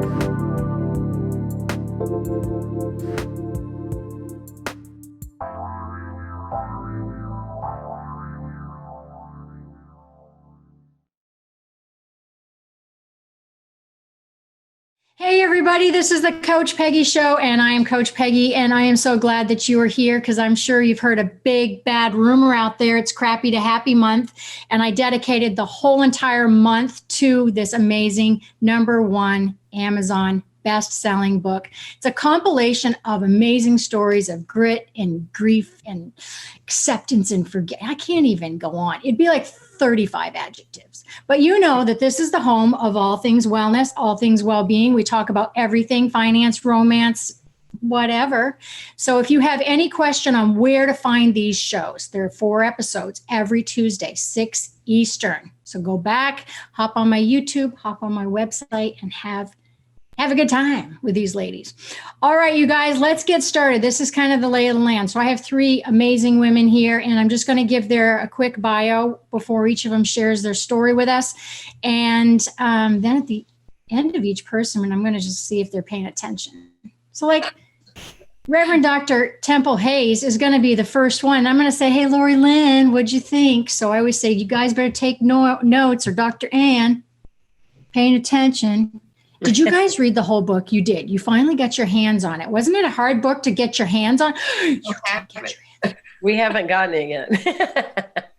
Hey everybody, this is the Coach Peggy Show, and I am Coach Peggy, and I am so glad that you are here because I'm sure you've heard a big bad rumor out there. It's Crappy to Happy Month, and I dedicated the whole entire month to this amazing #1 Amazon best-selling book. It's a compilation of amazing stories of grit and grief and acceptance and forget. I can't even go on. It'd be like 35 adjectives. But you know that this is the home of all things wellness, all things well-being. We talk about everything, finance, romance, whatever. So if you have any question on where to find these shows, there are 4 episodes every Tuesday, 6 Eastern. So go back, hop on my YouTube, hop on my website, and have a good time with these ladies. All right, you guys, let's get started. This is kind of the lay of the land. So I have 3 amazing women here, and I'm just going to give a quick bio before each of them shares their story with us. And then at the end of each person, I'm going to just see if they're paying attention. So like Reverend Dr. Temple Hayes is going to be the first one. I'm going to say, hey, Lorilyn, what'd you think? So I always say, you guys better take notes, or Dr. Ann, paying attention. Did you guys read the whole book? You did. You finally got your hands on it. Wasn't it a hard book to get your hands on? We haven't gotten it yet.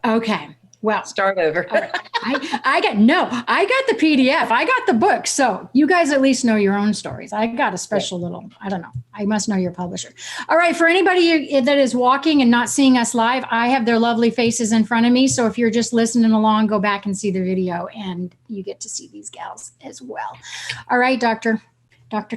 Okay. Well, start over. Right. I got the PDF. I got the book. So you guys at least know your own stories. I got a special little, I don't know. I must know your publisher. All right. For anybody that is walking and not seeing us live, I have their lovely faces in front of me. So if you're just listening along, go back and see the video and you get to see these gals as well. All right, Dr.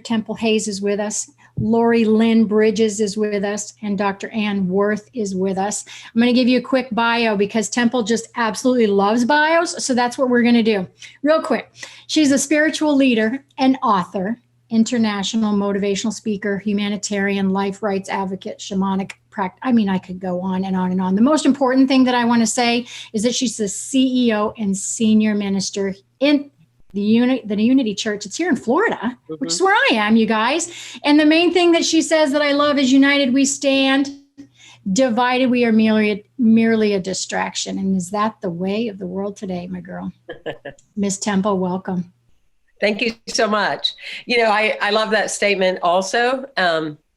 Temple Hayes is with us. Lorilyn Bridges is with us, and Dr. Ann Worth is with us. I'm going to give you a quick bio because Temple just absolutely loves bios. So that's what we're going to do. Real quick. She's a spiritual leader and author, international motivational speaker, humanitarian, life rights advocate, shamanic practice. I mean, I could go on and on and on. The most important thing that I want to say is that she's the CEO and senior minister in the Unity Church. It's here in Florida, which is where I am, you guys. And the main thing that she says that I love is united we stand, divided we are merely a distraction. And is that the way of the world today, my girl? Miss Temple, welcome. Thank you so much. You know, I love that statement also.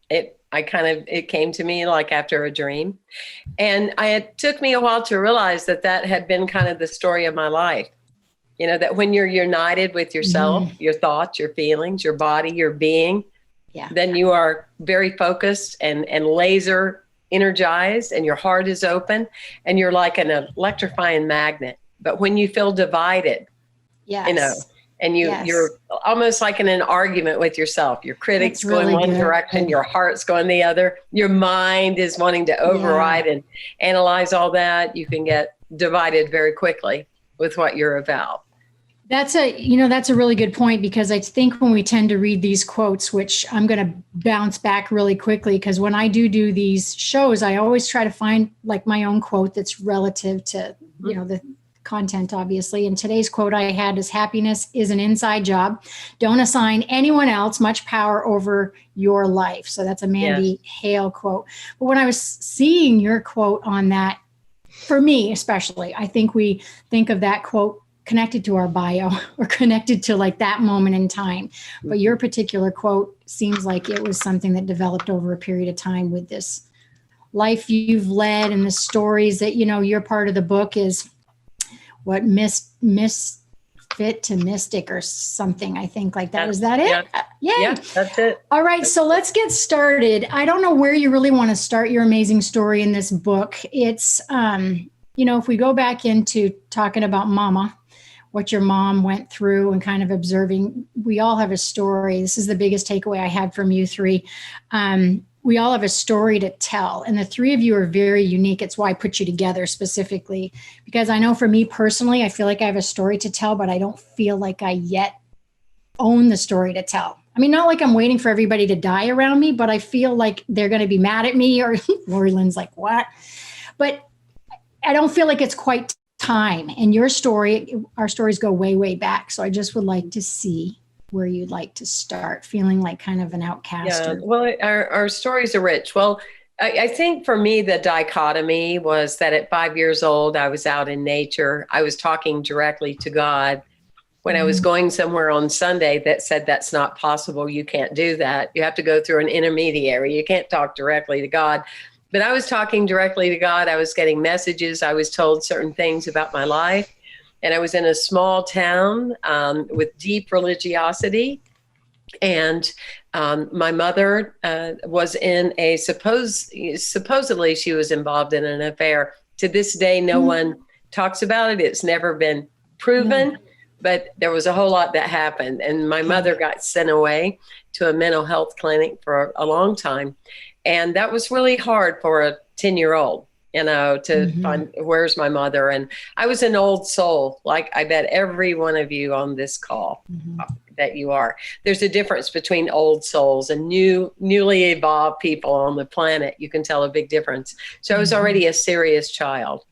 It came to me like after a dream. And it took me a while to realize that had been kind of the story of my life. You know, that when you're united with yourself, your thoughts, your feelings, your body, your being, then you are very focused and laser energized, and your heart is open, and you're like an electrifying magnet. But when you feel divided, you know, and you're almost like in an argument with yourself, your critics going one direction, your heart's going the other, your mind is wanting to override and analyze all that, you can get divided very quickly with what you're about. That's a really good point, because I think when we tend to read these quotes, which I'm going to bounce back really quickly, because when I do these shows, I always try to find like my own quote that's relative to, you know, the content, obviously. And today's quote I had is, happiness is an inside job. Don't assign anyone else much power over your life. So that's a Mandy Hale quote. But when I was seeing your quote on that, for me especially, I think we think of that quote connected to our bio or connected to like that moment in time. But your particular quote seems like it was something that developed over a period of time with this life you've led and the stories that, you know, you're part of the book is what misfit to mystic or something, I think like that. Is that it? Yeah, that's it. All right. So let's get started. I don't know where you really want to start your amazing story in this book. It's, you know, if we go back into talking about mama, what your mom went through and kind of observing, we all have a story. This is the biggest takeaway I had from you 3. We all have a story to tell, and the 3 of you are very unique. It's why I put you together specifically, because I know for me personally, I feel like I have a story to tell, but I don't feel like I yet own the story to tell. I mean, not like I'm waiting for everybody to die around me, but I feel like they're going to be mad at me, or Lorilyn's like, what? But I don't feel like it's quite time. And your story, our stories go way, way back. So I just would like to see where you'd like to start, feeling like kind of an outcast? Yeah, well, our stories are rich. Well, I think for me, the dichotomy was that at 5 years old, I was out in nature. I was talking directly to God. When I was going somewhere on Sunday that said that's not possible, you can't do that. You have to go through an intermediary. You can't talk directly to God. But I was talking directly to God. I was getting messages. I was told certain things about my life. And I was in a small town with deep religiosity. And my mother was in a supposedly she was involved in an affair. To this day, no one talks about it. It's never been proven. But there was a whole lot that happened. And my mother got sent away to a mental health clinic for a long time. And that was really hard for a 10-year-old, to find where's my mother. And I was an old soul, like I bet every one of you on this call that you are. There's a difference between old souls and newly evolved people on the planet. You can tell a big difference. So I was already a serious child.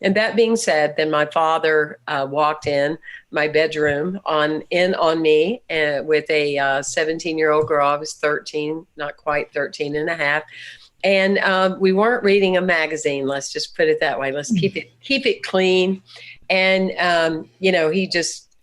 And that being said, then my father walked in my bedroom on me with a 17-year-old girl. I was 13, not quite 13 and a half. And we weren't reading a magazine. Let's just put it that way. Let's keep it clean. And,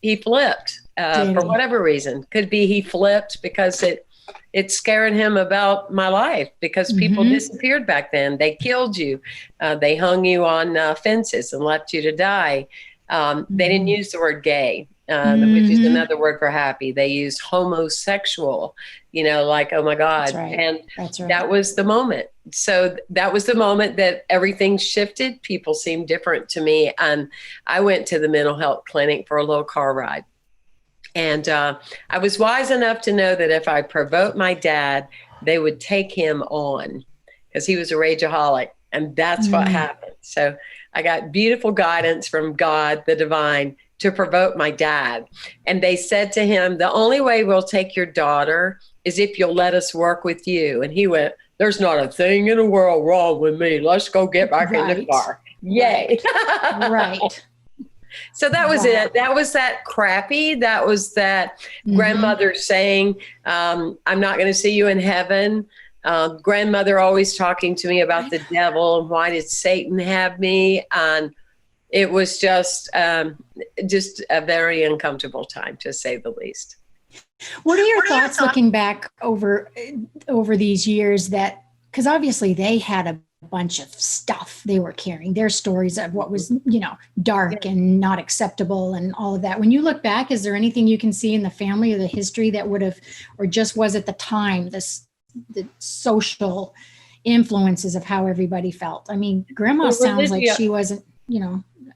he flipped for whatever reason. Could be he flipped because it scared him about my life, because people disappeared back then. They killed you. They hung you on fences and left you to die. They didn't use the word gay, which is another word for happy. They used homosexual, like, oh my God. That's right. And That's right. that was the moment. So that was the moment that everything shifted. People seemed different to me. And I went to the mental health clinic for a little car ride. And I was wise enough to know that if I provoked my dad, they would take him on, because he was a rageaholic. And that's what happened. So I got beautiful guidance from God, the divine, to provoke my dad. And they said to him, the only way we'll take your daughter is if you'll let us work with you. And he went, there's not a thing in the world wrong with me. Let's go get back in the car. Yay. Right. So that was it. That was that crappy. That was that grandmother saying, I'm not going to see you in heaven. Grandmother always talking to me about the devil and why did Satan have me? And it was just a very uncomfortable time, to say the least. What are your thoughts looking back over these years, that, because obviously they had a bunch of stuff they were carrying, their stories of what was, dark and not acceptable and all of that. When you look back, is there anything you can see in the family or the history that would have, or just was at the time, the social influences of how everybody felt? I mean, Grandma sounds like she wasn't,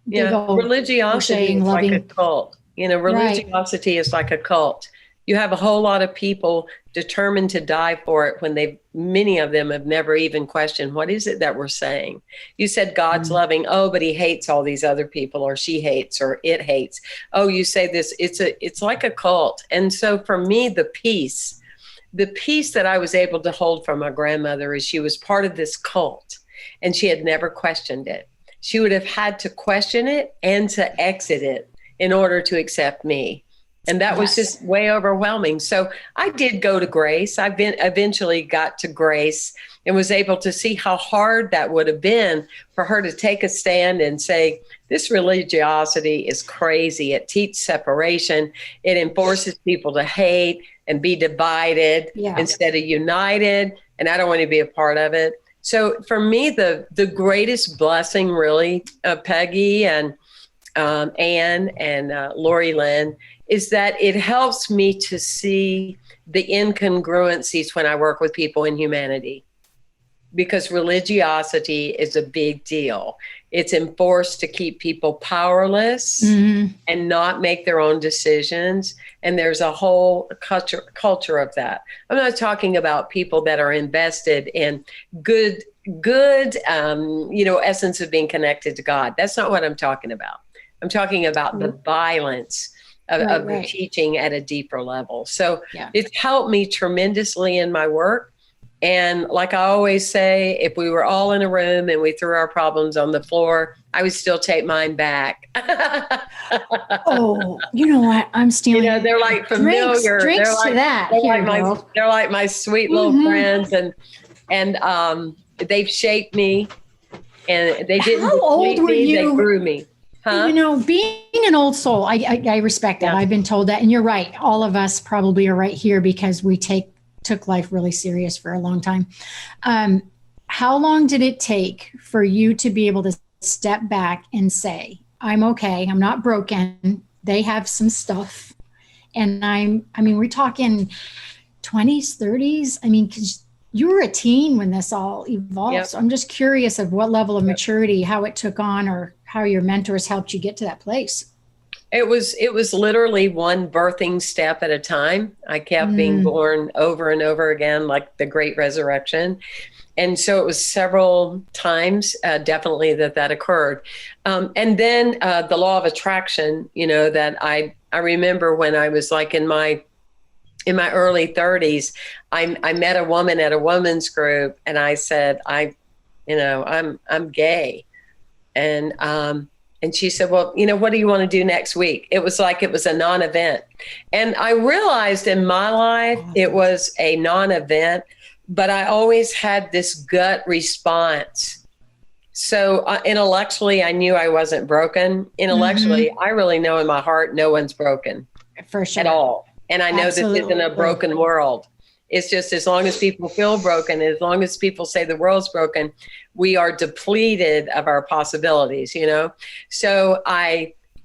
religiosity is like a cult. Religiosity is like a cult. You have a whole lot of people determined to die for it when many of them have never even questioned, what is it that we're saying? You said God's loving. Oh, but he hates all these other people, or she hates, or it hates. Oh, you say this, it's like a cult. And so for me, the peace that I was able to hold from my grandmother is she was part of this cult and she had never questioned it. She would have had to question it and to exit it in order to accept me. And that was just way overwhelming. So I did go to Grace. I eventually got to Grace and was able to see how hard that would have been for her to take a stand and say, this religiosity is crazy. It teaches separation. It enforces people to hate and be divided instead of united. And I don't want to be a part of it. So for me, the greatest blessing really, Peggy and Anne and Lorilyn, is that it helps me to see the incongruencies when I work with people in humanity, because religiosity is a big deal. It's enforced to keep people powerless and not make their own decisions. And there's a whole culture of that. I'm not talking about people that are invested in good, essence of being connected to God. That's not what I'm talking about. I'm talking about the violence of the teaching at a deeper level. So it's helped me tremendously in my work. And like I always say, if we were all in a room and we threw our problems on the floor, I would still take mine back. Oh, you know what? I'm stealing. They're like familiar. Drinks they're like, to that. They're like my sweet little friends, and they've shaped me, and they didn't. How old were you? They grew me. Huh? Being an old soul, I respect that. Yeah. I've been told that, and you're right. All of us probably are right here because we took life really serious for a long time. How long did it take for you to be able to step back and say, I'm okay, I'm not broken, they have some stuff, and we're talking 20s, 30s, because you were a teen when this all evolved. Yep. So I'm just curious of what level of maturity, how it took on, or how your mentors helped you get to that place. It was literally one birthing step at a time. I kept being born over and over again, like the great resurrection. And so it was several times, definitely that occurred. And then the law of attraction, that I remember when I was like in my early 30s, I met a woman at a women's group, and I said, I'm gay. And she said, well, what do you want to do next week? It was a non-event. And I realized in my life, it was a non-event, but I always had this gut response. So intellectually, I knew I wasn't broken. Intellectually, I really know in my heart, no one's broken. For sure. At all. And I know this isn't a broken world. It's just as long as people feel broken, as long as people say the world's broken, we are depleted of our possibilities, So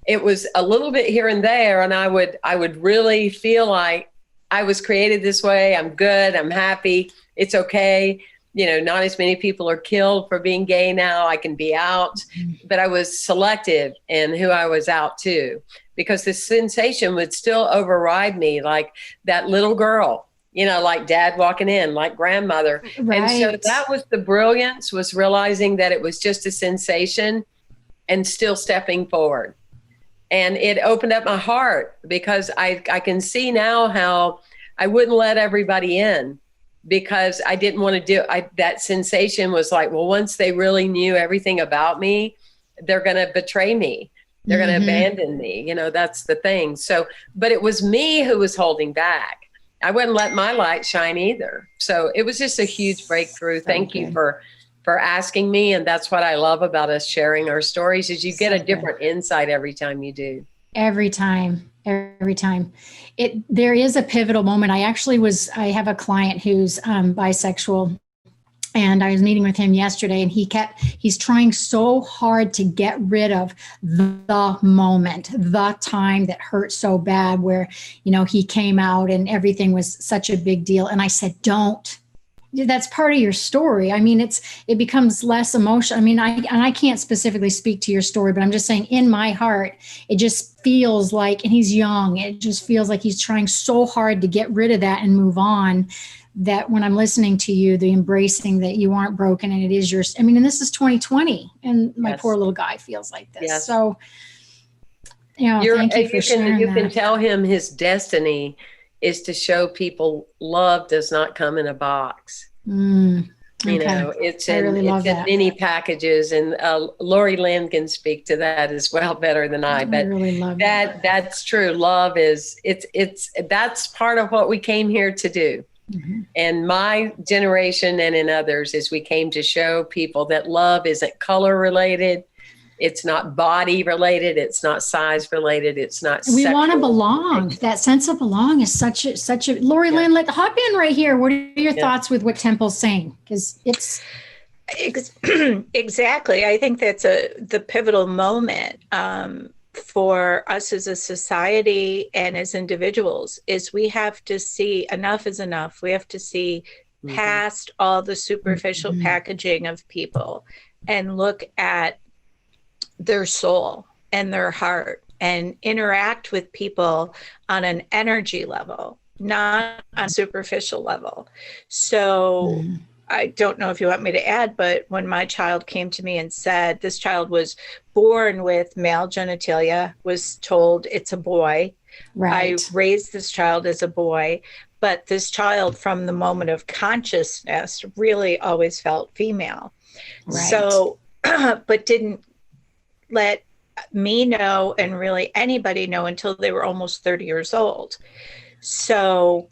it was a little bit here and there, and I would really feel like I was created this way. I'm good. I'm happy. It's okay. Not as many people are killed for being gay now. I can be out, but I was selective in who I was out to, because the sensation would still override me, like that little girl. Like dad walking in, like grandmother. Right. And so that was the brilliance, was realizing that it was just a sensation and still stepping forward. And it opened up my heart, because I can see now how I wouldn't let everybody in, because I didn't want to that sensation was like, well, once they really knew everything about me, they're going to betray me. They're going to abandon me. That's the thing. So, but it was me who was holding back. I wouldn't let my light shine either. So it was just a huge breakthrough. Thank you for asking me. And that's what I love about us sharing our stories, is you get a different insight every time you do. Every time. There is a pivotal moment. I have a client who's bisexual, and I was meeting with him yesterday, and he's trying so hard to get rid of the moment, the time that hurt so bad, where, he came out and everything was such a big deal. And I said, don't. That's part of your story. It becomes less emotional. I can't specifically speak to your story, but I'm just saying, in my heart, it just feels like, and he's young, it just feels like he's trying so hard to get rid of that and move on, that when I'm listening to you, the embracing that you aren't broken and it is yours. And this is 2020, and my poor little guy feels like this. Yes. So, thank you for sharing that. You can tell him his destiny is to show people love does not come in a box. Okay. It's in many packages, and Lorilyn can speak to that as well better than I. But I really love that. That's true. Love is that's part of what we came here to do. And my generation and in others is we came to show people that love isn't color related. It's not body related. It's not size related. It's not. We want to belong. That sense of belong is such a. Lorilyn, let hop in right here. What are your thoughts with what Temple's saying? Because it's exactly. I think that's the pivotal moment for us as a society and as individuals. Is we have to see enough is enough. We have to see past all the superficial packaging of people and look at their soul and their heart, and interact with people on an energy level, not on a superficial level. So I don't know if you want me to add, but when my child came to me and said, this child was born with male genitalia, was told it's a boy. Right. I raised this child as a boy, but this child from the moment of consciousness really always felt female. Right. So, but didn't let me know and really anybody know until they were almost 30 years old. So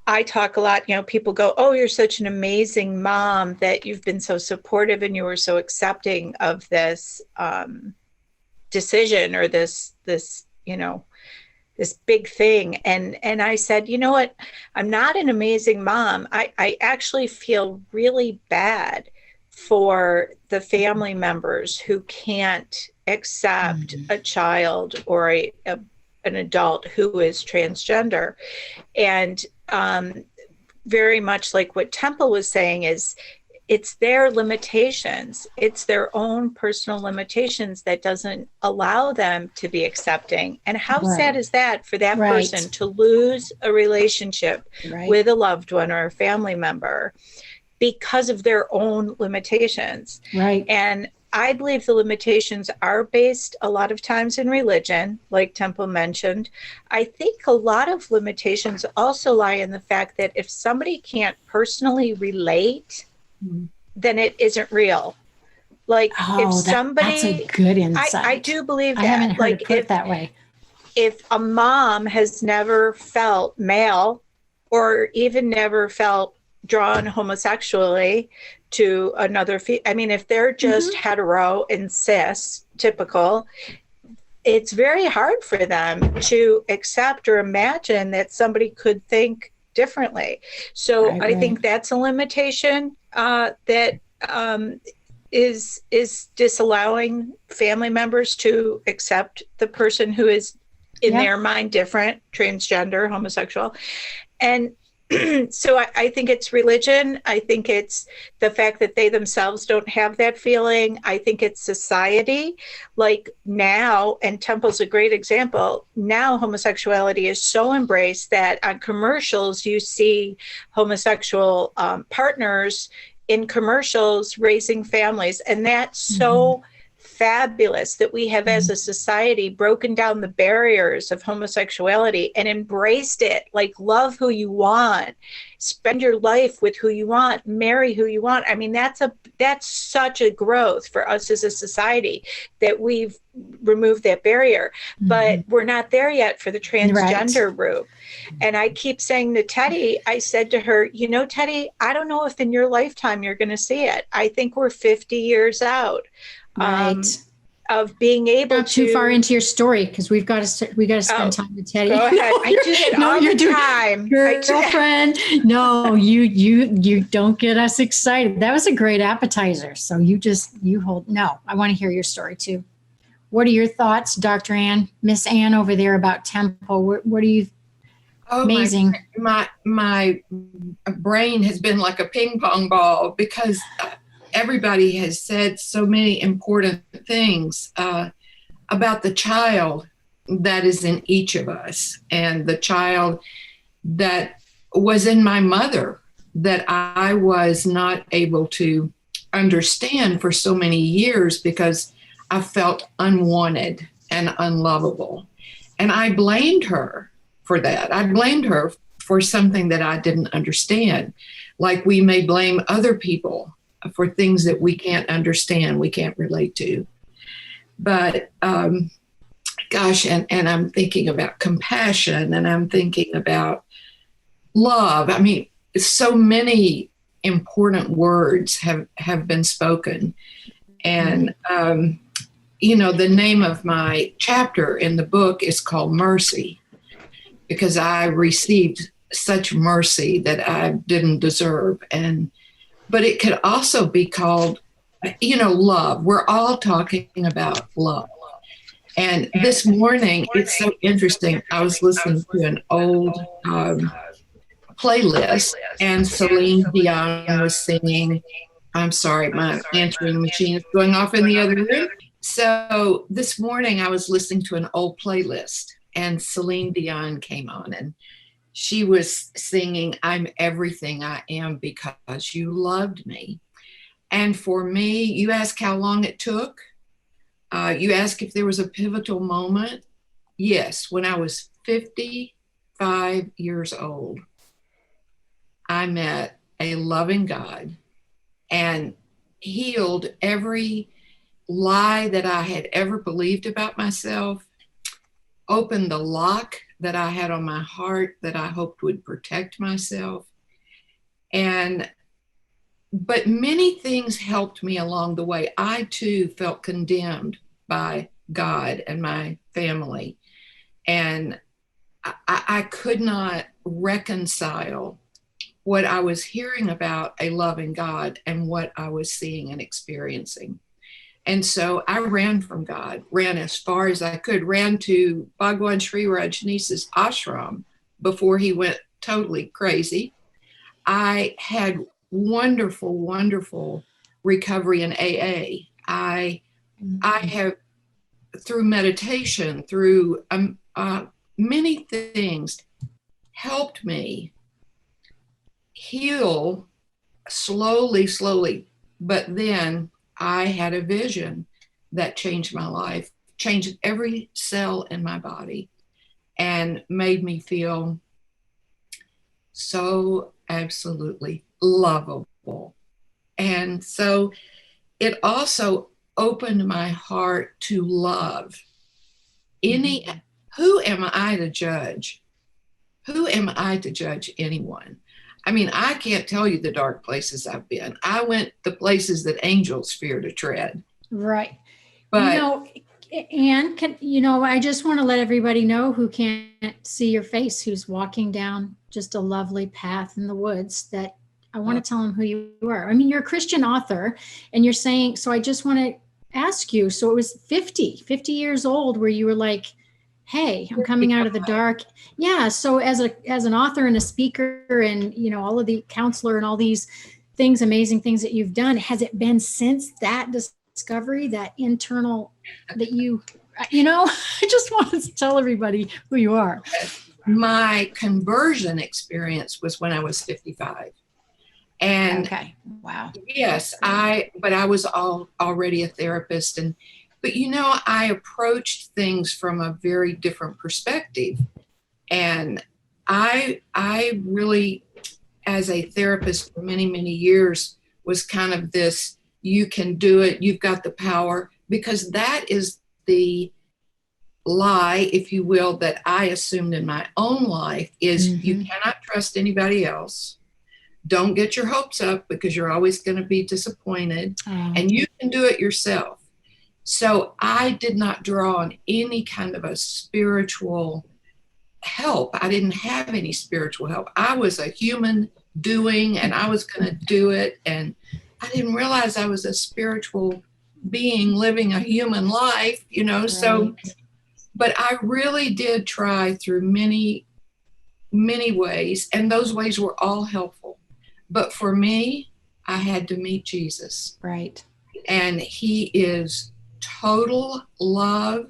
I talk a lot, people go, oh, you're such an amazing mom that you've been so supportive and you were so accepting of this decision or this big thing. And I said, you know what? I'm not an amazing mom. I actually feel really bad for the family members who can't accept a child or an adult who is transgender. And very much like what Temple was saying is, it's their limitations. It's their own personal limitations that doesn't allow them to be accepting. And how sad is that for that person to lose a relationship with a loved one or a family member because of their own limitations? Right. And I believe the limitations are based a lot of times in religion, like Temple mentioned. I think a lot of limitations also lie in the fact that if somebody can't personally relate, then it isn't real. Like if somebody, that's a good insight. I do believe that. I haven't heard it put that way. If a mom has never felt male or even never felt drawn homosexually to another, if they're just hetero and cis, typical, it's very hard for them to accept or imagine that somebody could think differently. So I think that's a limitation that is disallowing family members to accept the person who is in their mind different, transgender, homosexual. And so I think it's religion. I think it's the fact that they themselves don't have that feeling. I think it's society. Like now, and Temple's a great example, now homosexuality is so embraced that on commercials, you see homosexual partners in commercials raising families. And that's so fabulous that we have as a society broken down the barriers of homosexuality and embraced it. Like, love who you want, spend your life with who you want, marry who you want. I mean, that's such a growth for us as a society that we've removed that barrier, but we're not there yet for the transgender group. And I keep saying to Teddy, I said to her, Teddy, I don't know if in your lifetime you're going to see it. I think we're 50 years out. Of being able not too far into your story, because we got to spend time with Teddy. Go ahead. I do that all the time, girlfriend. No, you don't get us excited. That was a great appetizer. So you hold. No, I want to hear your story too. What are your thoughts, Dr. Ann, Miss Ann over there, about Temple? What are you? Amazing. My brain has been like a ping pong ball because everybody has said so many important things about the child that is in each of us, and the child that was in my mother that I was not able to understand for so many years because I felt unwanted and unlovable. And I blamed her for that. I blamed her for something that I didn't understand. Like we may blame other people for things that we can't understand, we can't relate to. But gosh, and I'm thinking about compassion, and I'm thinking about love. I mean, so many important words have been spoken. And, the name of my chapter in the book is called Mercy, because I received such mercy that I didn't deserve. But it could also be called, love. We're all talking about love. And this morning, it's so interesting. I was listening to an old playlist, and Celine Dion was singing. I'm sorry, my answering machine is going off in the other room. So this morning, I was listening to an old playlist, and Celine Dion came on, and she was singing, I'm everything I am because you loved me. And for me, you ask how long it took. You ask if there was a pivotal moment. Yes, when I was 55 years old, I met a loving God and healed every lie that I had ever believed about myself, opened the lock that I had on my heart that I hoped would protect myself. But many things helped me along the way. I too felt condemned by God and my family. And I could not reconcile what I was hearing about a loving God and what I was seeing and experiencing. And so I ran from God, ran as far as I could, ran to Bhagwan Sri Rajneesh's ashram before he went totally crazy. I had wonderful, wonderful recovery in AA. I have, through meditation, through many things, helped me heal slowly. But then I had a vision that changed my life, changed every cell in my body, and made me feel so absolutely lovable. And so it also opened my heart to love. Who am I to judge? Who am I to judge anyone? I mean, I can't tell you the dark places I've been. I went the places that angels fear to tread. Right. But Anne, I just want to let everybody know who can't see your face, who's walking down just a lovely path in the woods, that I want to tell them who you are. I mean, you're a Christian author, and you're saying, so I just want to ask you, so it was 50 years old where you were like, hey, I'm coming out of the dark. Yeah. So as an author and a speaker and, all of the counselor and all these things, amazing things that you've done, has it been since that discovery, that internal, that I just want to tell everybody who you are. My conversion experience was when I was 55. And okay. Wow. Yes, but I was already a therapist, but I approached things from a very different perspective. And I really, as a therapist for many, many years, was kind of this, you can do it, you've got the power, because that is the lie, if you will, that I assumed in my own life is you cannot trust anybody else. Don't get your hopes up because you're always going to be disappointed, and you can do it yourself. So I did not draw on any kind of a spiritual help. I didn't have any spiritual help. I was a human doing, and I was going to do it. And I didn't realize I was a spiritual being living a human life, Right. So, but I really did try through many, many ways, and those ways were all helpful. But for me, I had to meet Jesus. Right. And he is total love.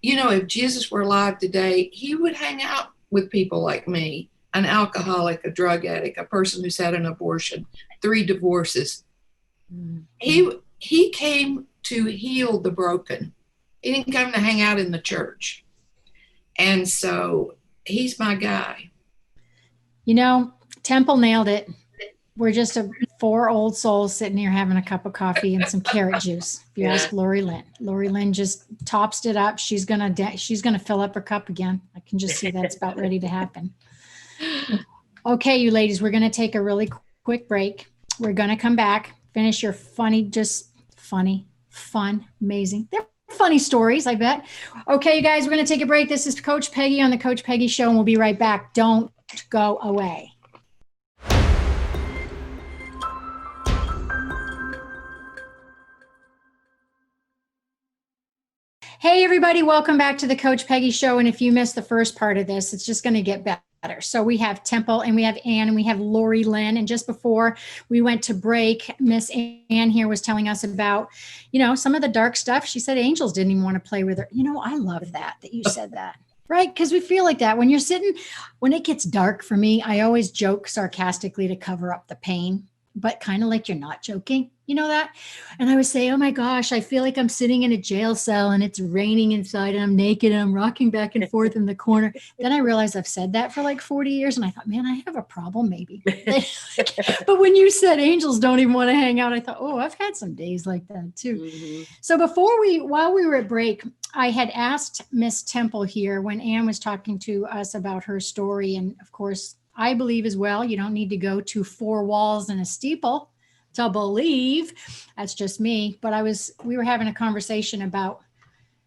If Jesus were alive today, he would hang out with people like me, an alcoholic, a drug addict, a person who's had an abortion, 3 divorces. He came to heal the broken. He didn't come to hang out in the church. And so he's my guy. Temple nailed it. We're just 4 old souls sitting here having a cup of coffee and some carrot juice. If you ask Lorilyn just tops it up. She's gonna fill up her cup again. I can just see that's about ready to happen. Okay, you ladies, we're gonna take a really quick break. We're gonna come back, finish your fun, amazing. They're funny stories, I bet. Okay, you guys, we're gonna take a break. This is Coach Peggy on the Coach Peggy Show, and we'll be right back. Don't go away. Hey, everybody, welcome back to the Coach Peggy Show. And if you missed the first part of this, it's just going to get better. So we have Temple and we have Anne and we have Lorilyn. And just before we went to break, Miss Anne here was telling us about, some of the dark stuff. She said angels didn't even want to play with her. I love that you said that. Right? Because we feel like that when you're sitting, when it gets dark for me, I always joke sarcastically to cover up the pain. but kind of like you're not joking. You know that? And I would say, oh my gosh, I feel like I'm sitting in a jail cell and it's raining inside and I'm naked and I'm rocking back and forth in the corner. Then I realized I've said that for like 40 years. And I thought, man, I have a problem maybe. But when you said angels don't even want to hang out, I thought, oh, I've had some days like that too. Mm-hmm. So while we were at break, I had asked Miss Temple here when Ann was talking to us about her story. And of course, I believe as well, you don't need to go to 4 walls and a steeple to believe. That's just me. But we were having a conversation about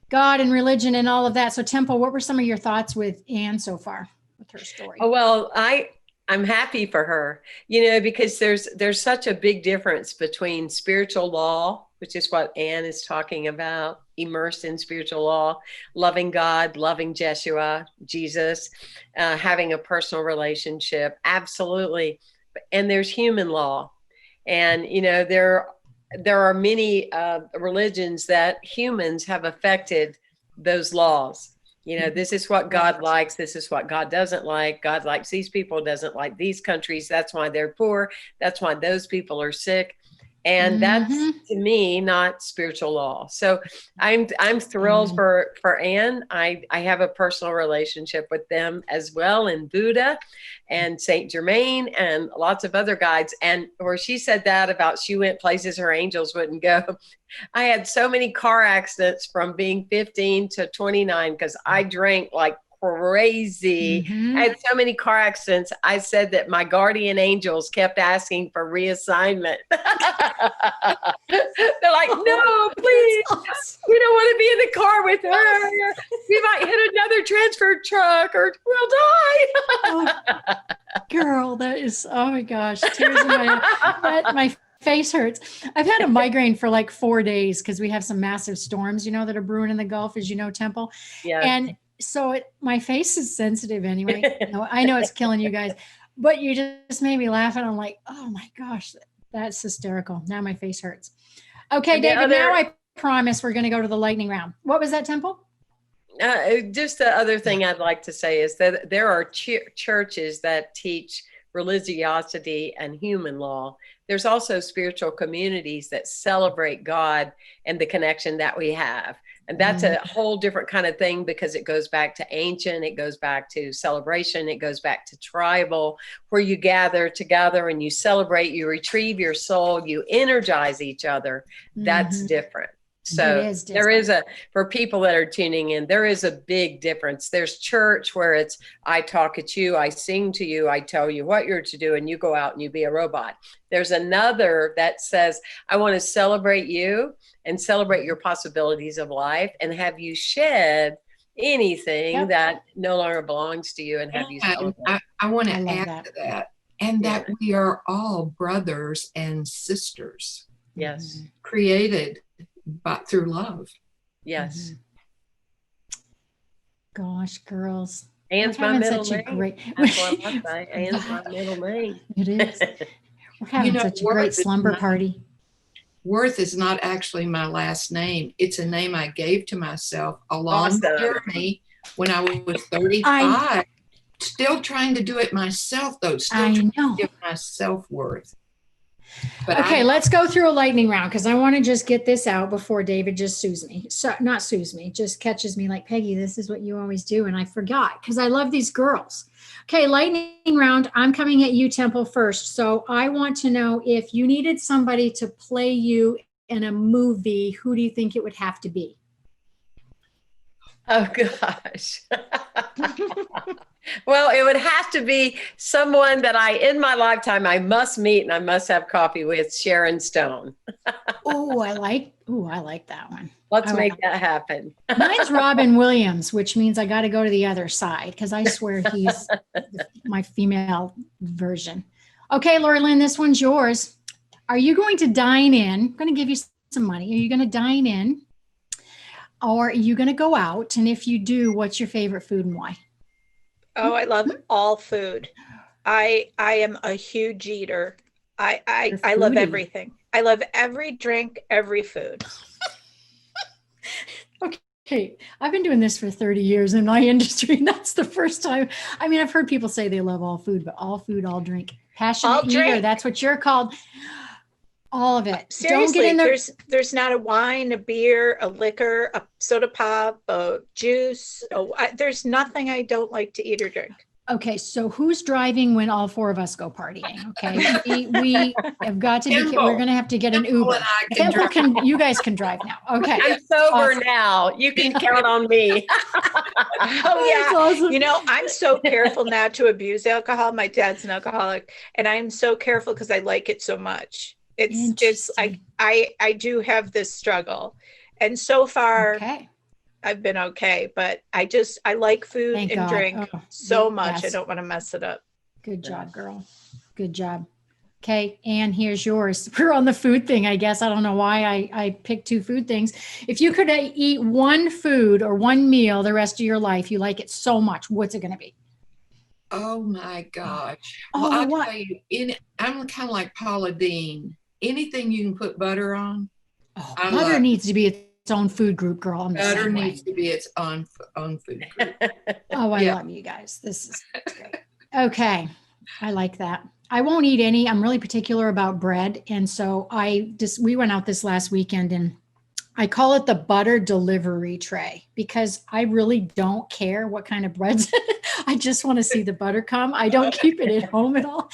God and religion and all of that. So Temple, what were some of your thoughts with Ann so far with her story? Oh, well, I'm happy for her, because there's such a big difference between spiritual law, which is what Ann is talking about, immersed in spiritual law, loving God, loving Jeshua, Jesus, having a personal relationship. Absolutely. And there's human law. And, there are many religions that humans have affected those laws. This is what God likes. This is what God doesn't like. God likes these people, doesn't like these countries. That's why they're poor. That's why those people are sick. And that's, to me, not spiritual law. So I'm thrilled for Ann. I have a personal relationship with them as well, in Buddha and Saint Germain and lots of other guides. And where she said that about she went places her angels wouldn't go. I had so many car accidents from being 15 to 29 because I drank like crazy. I had so many car accidents. I said that my guardian angels kept asking for reassignment. They're like, no, please. We don't want to be in the car with her. We might hit another transfer truck or we'll die. Girl, that is, oh my gosh, tears in my face hurts. I've had a migraine for like 4 days because we have some massive storms, that are brewing in the Gulf, as you know, Temple. Yeah. And so my face is sensitive anyway. I know it's killing you guys, but you just made me laugh. And I'm like, oh my gosh, that's hysterical. Now my face hurts. Okay, David, now I promise we're going to go to the lightning round. What was that, Temple? Just the other thing I'd like to say is that there are churches that teach religiosity and human law. There's also spiritual communities that celebrate God and the connection that we have. And that's a whole different kind of thing because it goes back to ancient, it goes back to celebration, it goes back to tribal, where you gather together and you celebrate, you retrieve your soul, you energize each other. That's different. So there is for people that are tuning in, there is a big difference. There's church where it's, I talk at you, I sing to you, I tell you what you're to do, and you go out and you be a robot. There's another that says, I want to celebrate you and celebrate your possibilities of life and have you shed anything that no longer belongs to you and have you celebrate. I want to add to that. And that we are all brothers and sisters. Yes. Created but through love. Yes. Gosh, girls. Ann's my middle name. That's what I say. Ann's my middle name. It is. We're having such a great slumber party. Worth is not actually my last name. It's a name I gave to myself along the journey when I was 35. Still trying to do it myself, though. Still trying to give myself worth. But okay, let's go through a lightning round because I want to just get this out before David just sues me. So not sues me, just catches me like, Peggy, this is what you always do. And I forgot because I love these girls. Okay, lightning round. I'm coming at you, Temple, first. So I want to know if you needed somebody to play you in a movie, who do you think it would have to be? Oh, gosh. Well, it would have to be someone that in my lifetime, I must meet and I must have coffee with, Sharon Stone. I like that one. Let's make that happen. Mine's Robin Williams, which means I got to go to the other side because I swear he's my female version. Okay, Lorilyn, this one's yours. Are you going to dine in? I'm going to give you some money. Are you going to dine in? Or are you going to go out? And if you do, what's your favorite food and why? Oh, I love all food. I am a huge eater. I love everything. I love every drink, every food. Okay. I've been doing this for 30 years in my industry. And that's the first time. I mean, I've heard people say they love all food, but all food, all drink. Passionate eater. drink. That's what you're called. All of it. Seriously, Don't get in there's not a wine, a beer, a liquor, a soda pop, a juice. There's nothing I don't like to eat or drink. Okay, so who's driving when all four of us go partying? Okay, we have got to be. Kimball. We're going to have to get an Kimball Uber. and I can Kimball drive. you guys can drive now. Okay, I'm sober Awesome. now. You can count on me. Oh yeah. That's awesome. You know, I'm so careful not to abuse alcohol. My dad's an alcoholic, and I'm so careful because I like it so much. It's like I do have this struggle, and so far Okay. I've been okay. But I like food Thank and God. drink Oh, so much. I yes. don't want to mess it up. Good job, girl. Good job. Okay, Anne, here's yours. We're on the food thing, I guess. I don't know why I picked two food things. If you could eat one food or one meal the rest of your life, you like it so much, what's it going to be? Oh my gosh. Oh, Well, I'll what? tell you, I'm kind of like Paula Dean. Anything you can put butter on, Oh, I butter love needs to be its own food group, girl. I'm the butter same way. needs to be its own food group. Oh, I Yeah. love you guys. This is great. Okay. I like that. I won't eat any. I'm really particular about bread. And so we went out this last weekend and I call it the butter delivery tray because I really don't care what kind of breads. I just want to see the butter come. I don't keep it at home at all,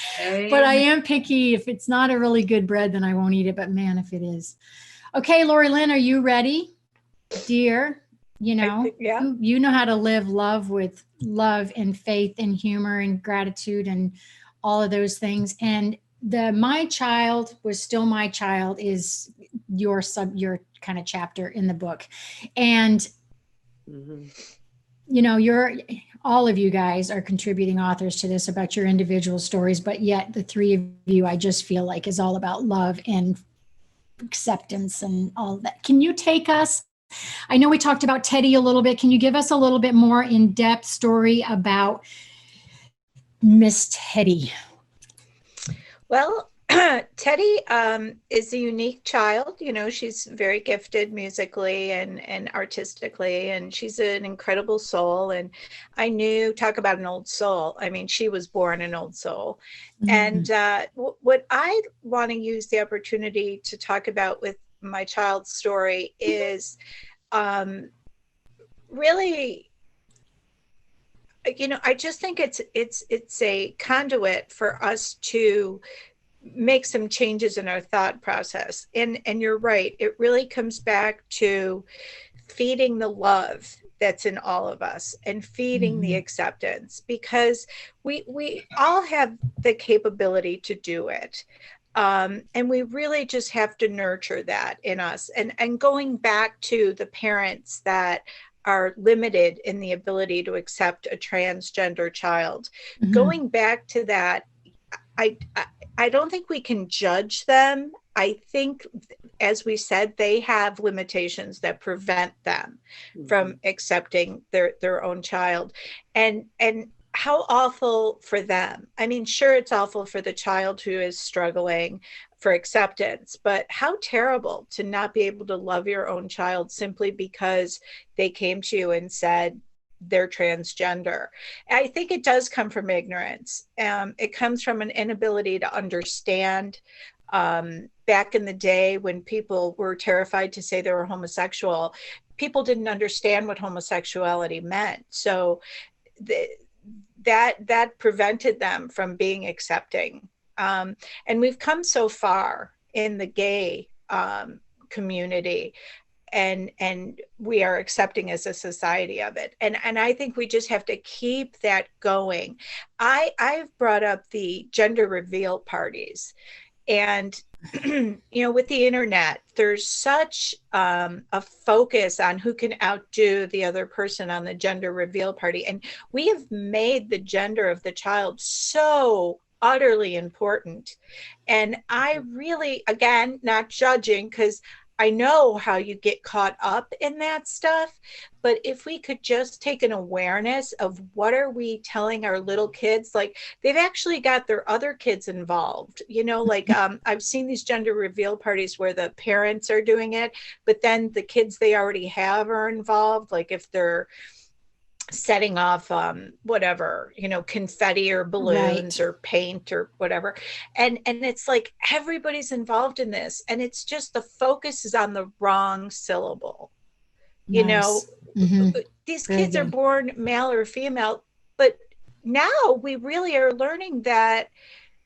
but I am picky. If it's not a really good bread, then I won't eat it. But man, if it is. Okay, Lorilyn, are you ready? Dear, Yeah. you know how to live love with love and faith and humor and gratitude and all of those things. And my child was still my child is your kind of chapter in the book. And all of you guys are contributing authors to this about your individual stories, but yet the three of you, I just feel like is all about love and acceptance and all that. Can you take us? I know we talked about Teddy a little bit. Can you give us a little bit more in-depth story about Miss Teddy? Well, Teddy is a unique child. You know, she's very gifted musically and artistically, and she's an incredible soul. And talk about an old soul. I mean, she was born an old soul. Mm-hmm. And what I want to use the opportunity to talk about with my child's story is really, I just think it's a conduit for us to make some changes in our thought process. And you're right, it really comes back to feeding the love that's in all of us and feeding the acceptance, because we all have the capability to do it. And we really just have to nurture that in us. And going back to the parents that are limited in the ability to accept a transgender child, going back to that, I don't think we can judge them. I think, as we said, they have limitations that prevent them from accepting their own child. And how awful for them. I mean, sure, it's awful for the child who is struggling for acceptance, but how terrible to not be able to love your own child simply because they came to you and said they're transgender. I think it does come from ignorance. It comes from an inability to understand. Back in the day when people were terrified to say they were homosexual, people didn't understand what homosexuality meant. So that prevented them from being accepting. And we've come so far in the gay community, and we are accepting as a society of it. And I think we just have to keep that going. I've brought up the gender reveal parties. And, with the internet, there's such a focus on who can outdo the other person on the gender reveal party. And we have made the gender of the child so utterly important. And I really, again, not judging, because I know how you get caught up in that stuff. But if we could just take an awareness of what are we telling our little kids, like they've actually got their other kids involved, I've seen these gender reveal parties where the parents are doing it, but then the kids they already have are involved. Like if they're setting off whatever, confetti or balloons or paint or whatever. And it's like everybody's involved in this, and it's just the focus is on the wrong syllable. Nice. These kids are born male or female, but now we really are learning that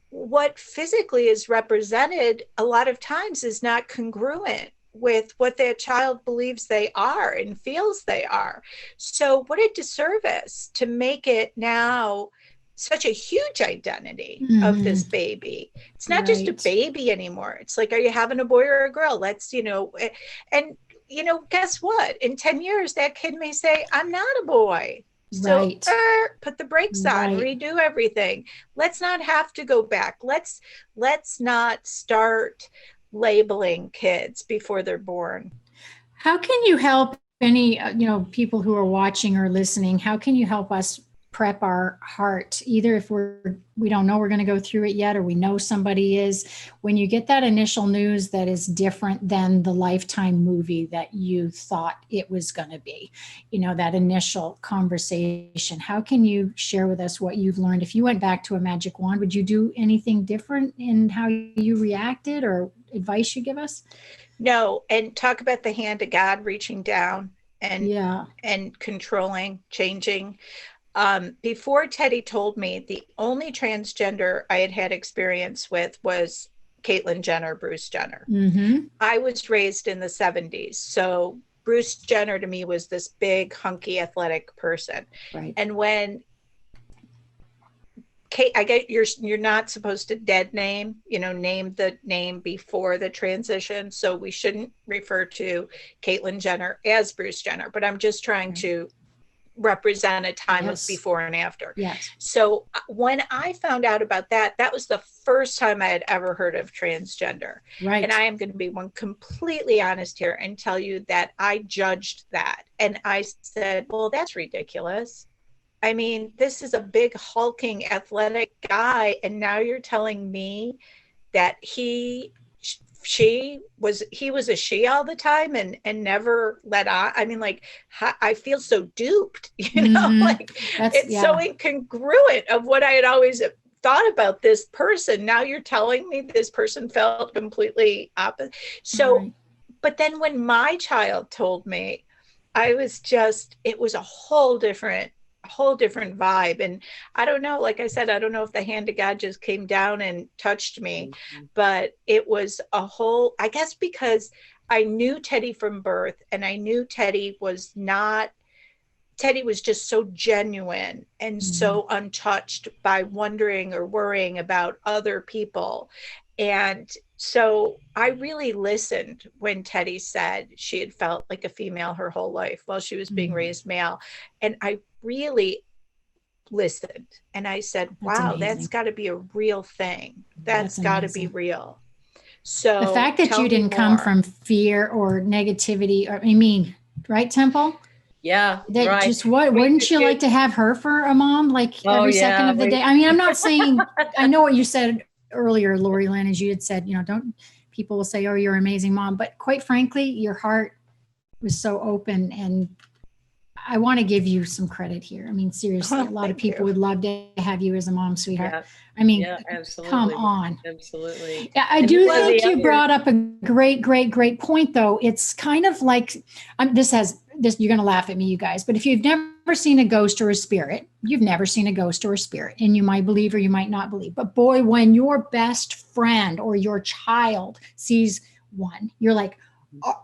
what physically is represented a lot of times is not congruent with what that child believes they are and feels they are. So what a disservice to make it now such a huge identity of this baby. It's not just a baby anymore. It's like, are you having a boy or a girl? Let's, and guess what? In 10 years, that kid may say, I'm not a boy. So put the brakes on, redo everything. Let's not have to go back. Let's not start labeling kids before they're born. How can you help any, people who are watching or listening? How can you help us prep our heart, either if we don't know we're going to go through it yet, or we know somebody is, when you get that initial news that is different than the Lifetime movie that you thought it was going to be, that initial conversation? How can you share with us what you've learned? If you went back to a magic wand, would you do anything different in how you reacted, or advice you give us? No. And talk about the hand of God reaching down and controlling, changing. Before Teddy told me, the only transgender I had experience with was Caitlyn Jenner, Bruce Jenner. I was raised in the 70s. So Bruce Jenner to me was this big, hunky, athletic person. Right. And when I get you're not supposed to dead name the name before the transition. So we shouldn't refer to Caitlyn Jenner as Bruce Jenner, but I'm just trying to represent a time of before and after. Yes. So when I found out about that, that was the first time I had ever heard of transgender. Right. And I am going to be one completely honest here and tell you that I judged that. And I said, well, that's ridiculous. I mean, this is a big hulking athletic guy. And now you're telling me that he was a she all the time and never let on. I mean, like, I feel so duped, like it's so incongruent of what I had always thought about this person. Now you're telling me this person felt completely opposite. So, but then when my child told me, it was a whole different vibe. And I don't know, like I said, I don't know if the hand of God just came down and touched me, but it was I guess because I knew Teddy from birth, and I knew Teddy was just so genuine and so untouched by wondering or worrying about other people. And so I really listened when Teddy said she had felt like a female her whole life while she was being raised male. And I really listened, and I said, wow, that's got to be a real thing. That's got to be real. So the fact that you didn't come from fear or negativity, right, Temple? Yeah. That just wouldn't you like to have her for a mom, like every second of the day? I mean, I'm not saying, I know what you said earlier, Lorilyn, as you had said, people will say, oh, you're an amazing mom. But quite frankly, your heart was so open, and I want to give you some credit here. I mean, seriously, a lot of people would love to have you as a mom, sweetheart. Yeah. I mean, absolutely. Come on. Absolutely. Yeah, I do think you brought up a great point, though. It's kind of like, you're going to laugh at me, you guys, but if you've never seen a ghost or a spirit, you've never seen a ghost or a spirit, and you might believe or you might not believe. But boy, when your best friend or your child sees one, you're like,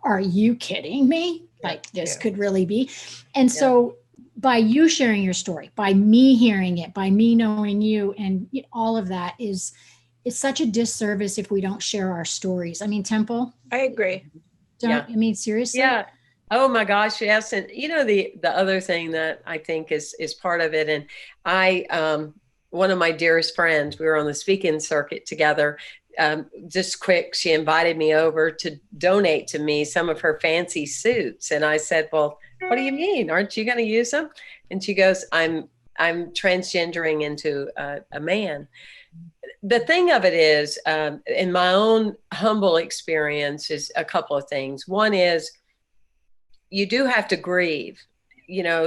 are you kidding me? Like, this could really be. And so by you sharing your story, by me hearing it, by me knowing you, and all of that it's such a disservice if we don't share our stories. I mean, Temple? I agree. I mean, seriously? Yeah. Oh my gosh. Yes. And the other thing that I think is part of it. And one of my dearest friends, we were on the speaking circuit together. Just quick, she invited me over to donate to me some of her fancy suits. And I said, well, what do you mean? Aren't you going to use them? And she goes, I'm transgendering into a man. The thing of it is, in my own humble experience, is a couple of things. One is, you do have to grieve.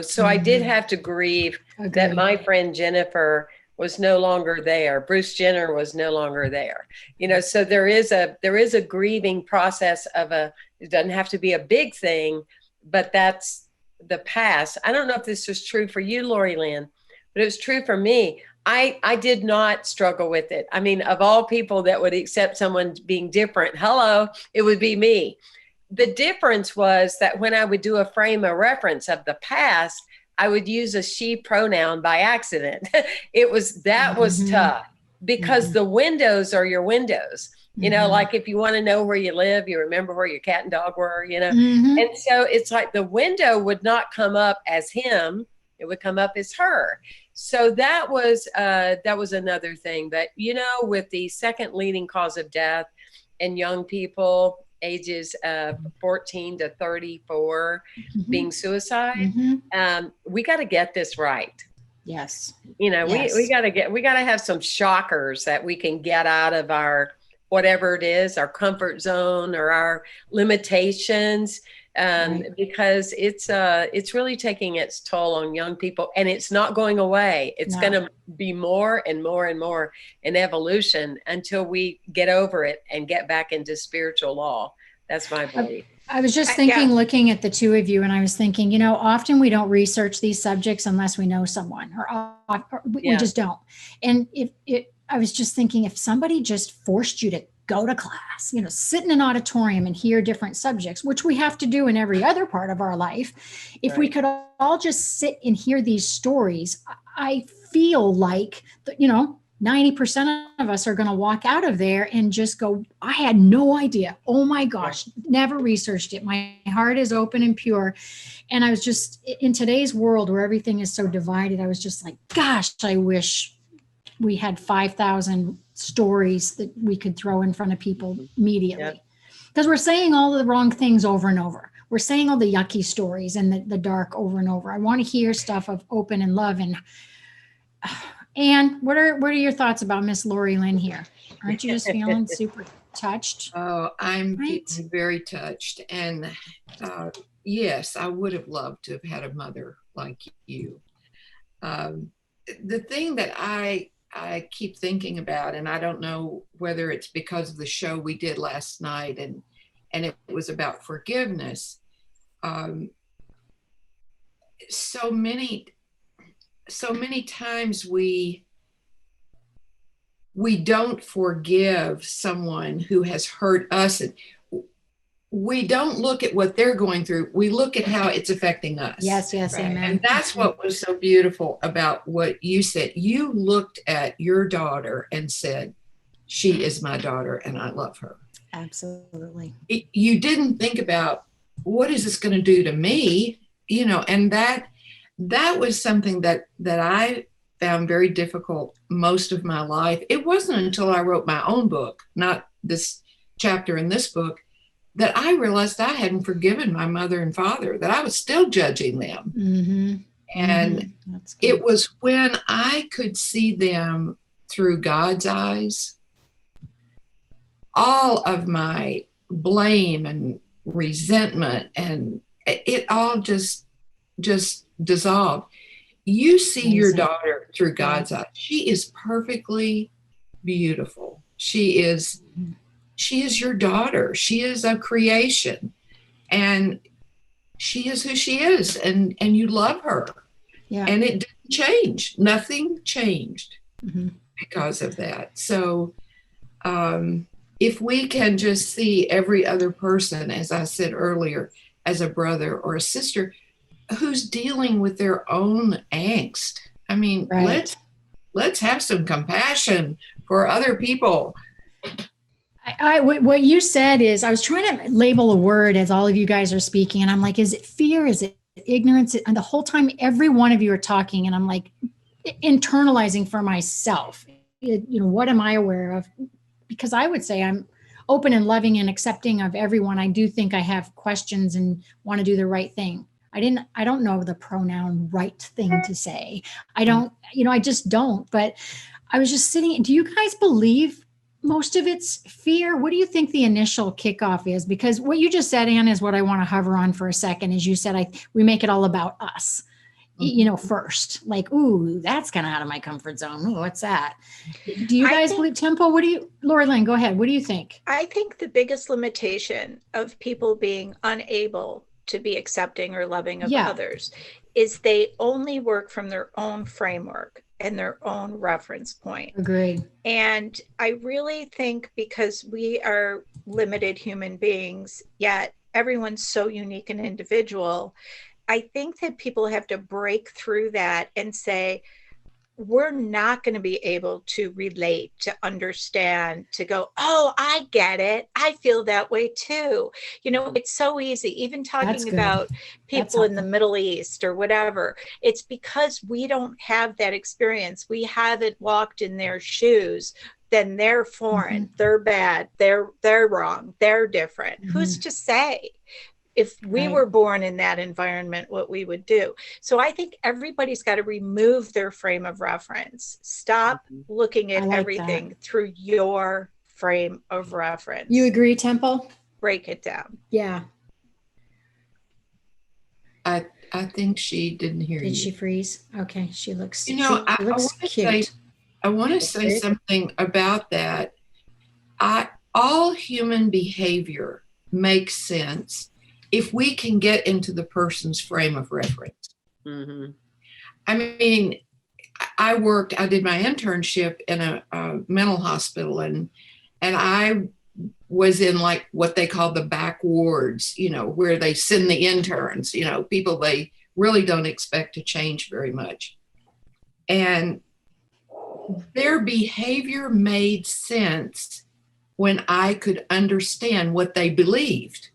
So I did have to grieve that my friend Jennifer was no longer there. Bruce Jenner was no longer there. So there is a grieving process it doesn't have to be a big thing, but that's the past. I don't know if this was true for you, Lorilyn, but it was true for me. I did not struggle with it. I mean, of all people that would accept someone being different, it would be me. The difference was that when I would do a frame of reference of the past, I would use a she pronoun by accident. was tough because the windows are your windows. Like if you want to know where you live, you remember where your cat and dog were, And so it's like the window would not come up as him. It would come up as her. So that was another thing. But, with the second leading cause of death in young people, ages 14 to 34 being suicide, we got to get this right. Yes. We got to have some shockers that we can get out of our, whatever it is, our comfort zone or our limitations, because it's really taking its toll on young people, and it's not going away. It's going to be more and more and more in evolution until we get over it and get back into spiritual law. That's my belief. I was just thinking, looking at the two of you, and I was thinking, often we don't research these subjects unless we know someone, or we just don't. And I was just thinking, if somebody just forced you to go to class, sit in an auditorium and hear different subjects, which we have to do in every other part of our life. If we could all just sit and hear these stories, I feel like, 90% of us are going to walk out of there and just go, I had no idea. Oh my gosh, never researched it. My heart is open and pure. And I was just, in today's world where everything is so divided, I was just like, gosh, I wish we had 5,000 stories that we could throw in front of people immediately. Because we're saying all of the wrong things over and over. We're saying all the yucky stories and the dark over and over. I want to hear stuff of open and love. And what are your thoughts about Miss Lorilyn here? Aren't you just feeling super touched? Oh, I'm feeling very touched. And yes, I would have loved to have had a mother like you. The thing that I keep thinking about, and I don't know whether it's because of the show we did last night and it was about forgiveness. So many times we don't forgive someone who has hurt us, and we don't look at what they're going through. We look at how it's affecting us. Yes, amen. And that's what was so beautiful about what you said. You looked at your daughter and said, she is my daughter and I love her. Absolutely. You didn't think about, what is this going to do to me? And that was something that I found very difficult most of my life. It wasn't until I wrote my own book, not this chapter in this book, that I realized I hadn't forgiven my mother and father, that I was still judging them. Mm-hmm. And it was when I could see them through God's eyes, all of my blame and resentment, and it all just dissolved. You see your daughter through God's eyes. She is perfectly beautiful. She is your daughter. She is a creation, and she is who she is, and you love her. Yeah. And it didn't change. Nothing changed because of that. So if we can just see every other person, as I said earlier, as a brother or a sister who's dealing with their own angst. I mean, let's have some compassion for other people. What you said is, I was trying to label a word as all of you guys are speaking, and I'm like, is it fear? Is it ignorance? And the whole time, every one of you are talking, and I'm like internalizing for myself. What am I aware of? Because I would say I'm open and loving and accepting of everyone. I do think I have questions and want to do the right thing. I don't know the pronoun right thing to say. I just don't. But I was just sitting. Do you guys believe most of it's fear? What do you think the initial kickoff is? Because what you just said, Ann, is what I want to hover on for a second. As you said, we make it all about us, first. Like, ooh, that's kind of out of my comfort zone. Ooh, what's that? Do you guys believe Temple? Lorilyn, go ahead. What do you think? I think the biggest limitation of people being unable to be accepting or loving of others is they only work from their own framework and their own reference point. Agreed. And I really think because we are limited human beings, yet everyone's so unique and individual, I think that people have to break through that and say, we're not going to be able to relate, to understand, to go, oh, I get it. I feel that way too. It's so easy, even talking about people in the Middle East or whatever. It's because we don't have that experience. We haven't walked in their shoes. Then they're foreign, they're bad, they're wrong, they're different. Who's to say? If we were born in that environment, what we would do. So I think everybody's got to remove their frame of reference. Stop looking at everything through your frame of reference. You agree, Temple? Break it down. Yeah. I think she didn't hear you. Did she freeze? Okay. She looks, I want to say something about that. All human behavior makes sense if we can get into the person's frame of reference. Mm-hmm. I mean, I did my internship in a mental hospital, and I was in like what they call the back wards, where they send the interns, people they really don't expect to change very much. And their behavior made sense when I could understand what they believed.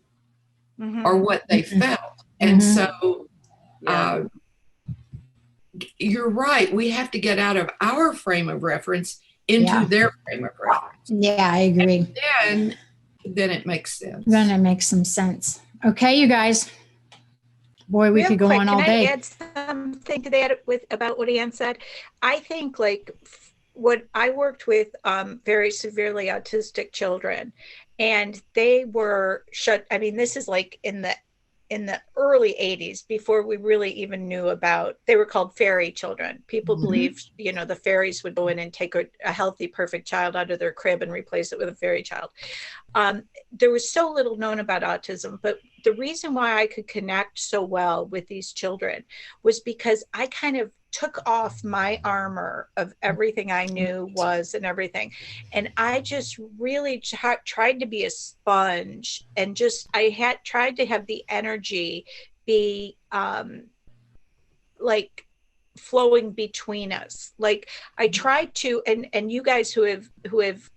Or what they felt. And so you're right. We have to get out of our frame of reference into their frame of reference. Yeah, I agree. And then it makes sense. Then it makes some sense. Okay, you guys. Boy, we could go on all day. Can I add something to that about what Ann said? I think what I worked with very severely autistic children, and they were shut. I mean, this is like in the early 80s, before we really even knew about, they were called fairy children. People believed, the fairies would go in and take a healthy, perfect child out of their crib and replace it with a fairy child. There was so little known about autism, but the reason why I could connect so well with these children was because I kind of took off my armor of everything I knew was and everything. And I just really tried to be a sponge, and I tried to have the energy be like flowing between us. Like I tried to, and you guys who have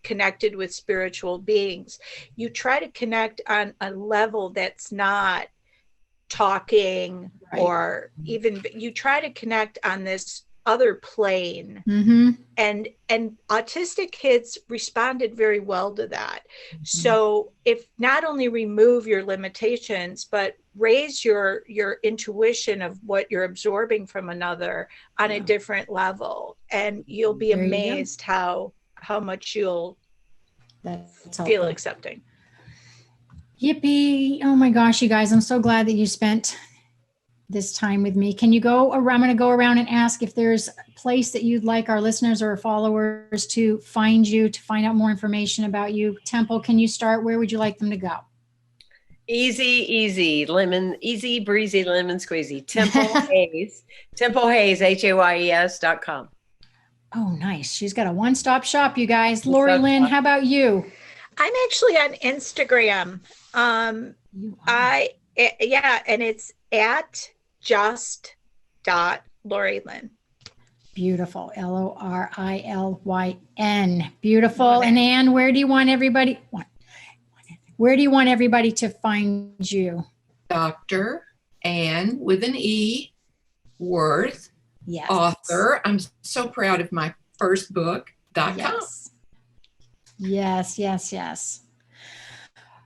connected with spiritual beings, you try to connect on a level that's not talking, or even you try to connect on this other plane. And autistic kids responded very well to that. So if not only remove your limitations, but raise your intuition of what you're absorbing from another on a different level, and you'll be amazed how much you'll feel accepting. Yippee. Oh my gosh, you guys, I'm so glad that you spent this time with me. Can you go around? I'm going to go around and ask if there's a place that you'd like our listeners or followers to find you, to find out more information about you. Temple, can you start? Where would you like them to go? Easy breezy lemon squeezy. Temple Hayes, HAYES.com. Oh, nice. She's got a one-stop shop, you guys. Lorilyn, how about you? I'm actually on Instagram. And it's at just.Lorilyn. Beautiful. Lorilyn. Beautiful. And Ann, where do you want everybody to find you? Dr. Ann with an E, Worth, author. I'm so proud of my first book, .com. Yes.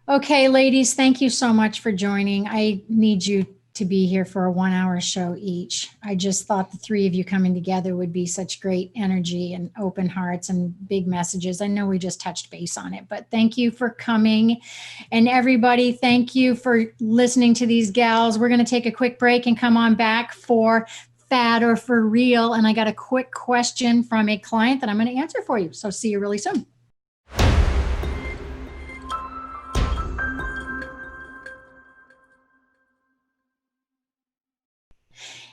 Okay, ladies, thank you so much for joining. I need you to be here for a 1 hour show each. I just thought the three of you coming together would be such great energy and open hearts and big messages. I know we just touched base on it, but thank you for coming. And everybody, thank you for listening to these gals. We're going to take a quick break and come on back for Fad or For Real. And I got a quick question from a client that I'm going to answer for you. So see you really soon.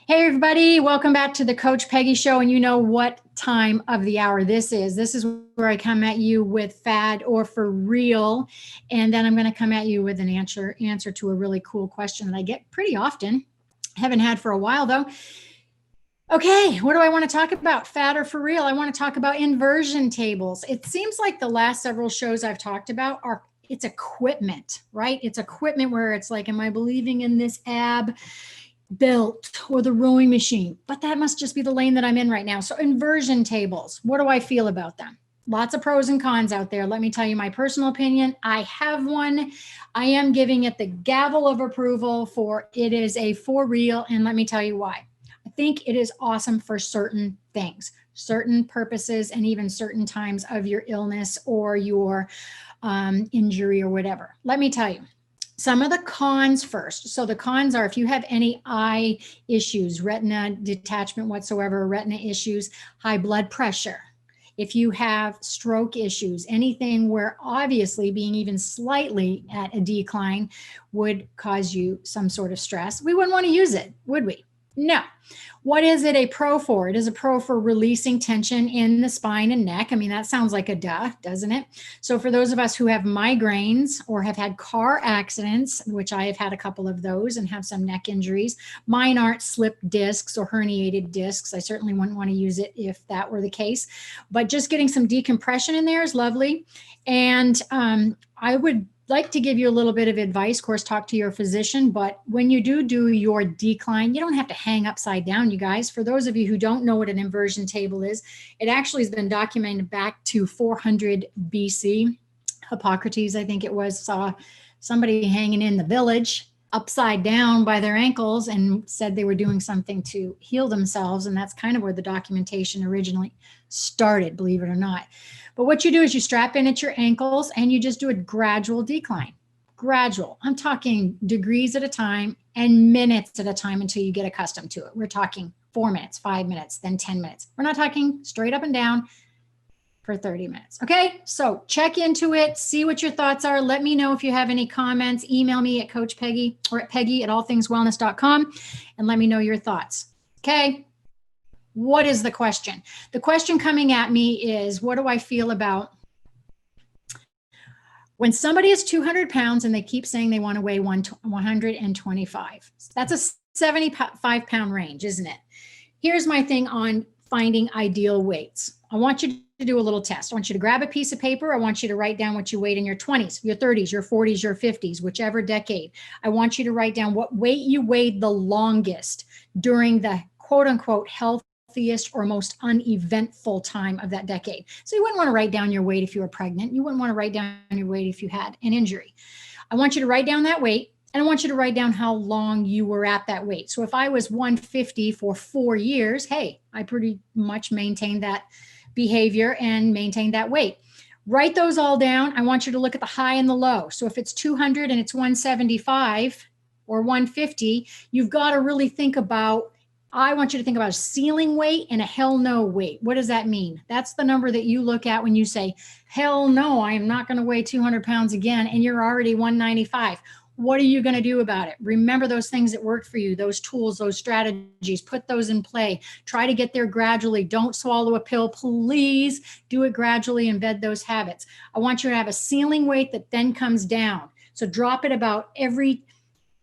Hey, everybody. Welcome back to the Coach Peggy Show. And you know what time of the hour this is. This is where I come at you with Fad or For Real. And then I'm going to come at you with an answer to a really cool question that I get pretty often. Haven't had for a while, though. Okay, what do I want to talk about? Fad or For Real? I want to talk about inversion tables. It seems like the last several shows I've talked about it's equipment, right? It's equipment where it's like, am I believing in this ab belt or the rowing machine? But that must just be the lane that I'm in right now. So inversion tables, what do I feel about them? Lots of pros and cons out there. Let me tell you my personal opinion. I have one. I am giving it the gavel of approval for it is a for real. And let me tell you why. I think it is awesome for certain things, certain purposes, and even certain times of your illness or your injury or whatever. Let me tell you. Some of the cons first. So the cons are if you have any eye issues, retina detachment whatsoever, retina issues, high blood pressure, if you have stroke issues, anything where obviously being even slightly at a decline would cause you some sort of stress, we wouldn't want to use it, would we? No. What is it a pro for? It is a pro for releasing tension in the spine and neck. I mean, that sounds like a duh, doesn't it? So for those of us who have migraines or have had car accidents, which I have had a couple of those and have some neck injuries, mine aren't slip discs or herniated discs. I certainly wouldn't want to use it if that were the case, but just getting some decompression in there is lovely. And I would like to give you a little bit of advice. Of course, talk to your physician, but when you do your decline, you don't have to hang upside down, you guys. For those of you who don't know what an inversion table is, it actually has been documented back to 400 BC. Hippocrates, I think it was, saw somebody hanging in the village upside down by their ankles and said they were doing something to heal themselves. And that's kind of where the documentation originally started, believe it or not. But what you do is you strap in at your ankles and you just do a gradual decline. Gradual. I'm talking degrees at a time and minutes at a time until you get accustomed to it. We're talking 4 minutes, 5 minutes, then 10 minutes. We're not talking straight up and down for 30 minutes. Okay, so check into it, see what your thoughts are. Let me know if you have any comments. Email me at Coach Peggy or at Peggy@allthingswellness.com and let me know your thoughts. Okay, what is the question? The question coming at me is, what do I feel about when somebody is 200 pounds and they keep saying they want to weigh 125? That's a 75 pound range, isn't it? Here's my thing on finding ideal weights. I want you to do a little test. I want you to grab a piece of paper. I want you to write down what you weighed in your 20s, your 30s, your 40s, your 50s, whichever decade. I want you to write down what weight you weighed the longest during the quote unquote healthiest or most uneventful time of that decade. So you wouldn't want to write down your weight if you were pregnant. You wouldn't want to write down your weight if you had an injury. I want you to write down that weight. And I want you to write down how long you were at that weight. So if I was 150 for 4 years, hey, I pretty much maintained that behavior and maintained that weight. Write those all down. I want you to look at the high and the low. So if it's 200 and it's 175 or 150, you've got to really think about, I want you to think about a ceiling weight and a hell no weight. What does that mean? That's the number that you look at when you say, hell no, I am not going to weigh 200 pounds again. And you're already 195. What are you going to do about it? Remember those things that worked for you, those tools, those strategies, put those in play. Try to get there gradually. Don't swallow a pill. Please do it gradually, embed those habits. I want you to have a ceiling weight that then comes down. So drop it about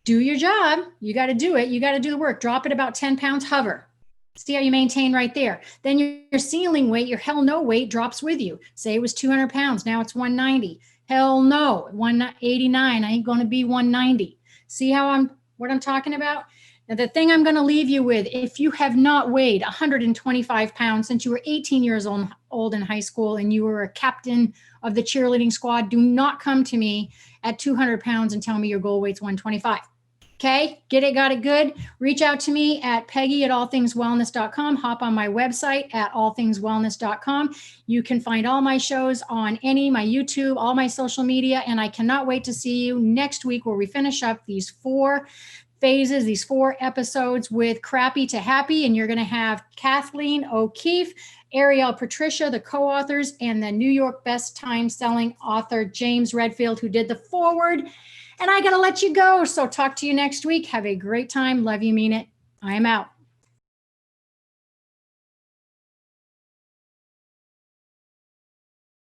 do your job. You got to do it. You got to do the work. Drop it about 10 pounds, hover. See how you maintain right there. Then your ceiling weight, your hell no weight drops with you. Say it was 200 pounds. Now it's 190. Hell no, 189. I ain't going to be 190. See what I'm talking about? Now, the thing I'm going to leave you with, if you have not weighed 125 pounds since you were 18 years old in high school and you were a captain of the cheerleading squad, do not come to me at 200 pounds and tell me your goal weight's 125. Okay, get it, got it good. Reach out to me at peggy@allthingswellness.com. Hop on my website at allthingswellness.com. You can find all my shows on my YouTube, all my social media, and I cannot wait to see you next week where we finish up these 4 phases, these 4 episodes with Crappy to Happy, and you're going to have Kathleen O'Keefe, Ariel, Patricia, the co-authors, and the New York best time-selling author James Redfield, who did the foreword. And I got to let you go. So talk to you next week. Have a great time. Love you, mean it. I am out.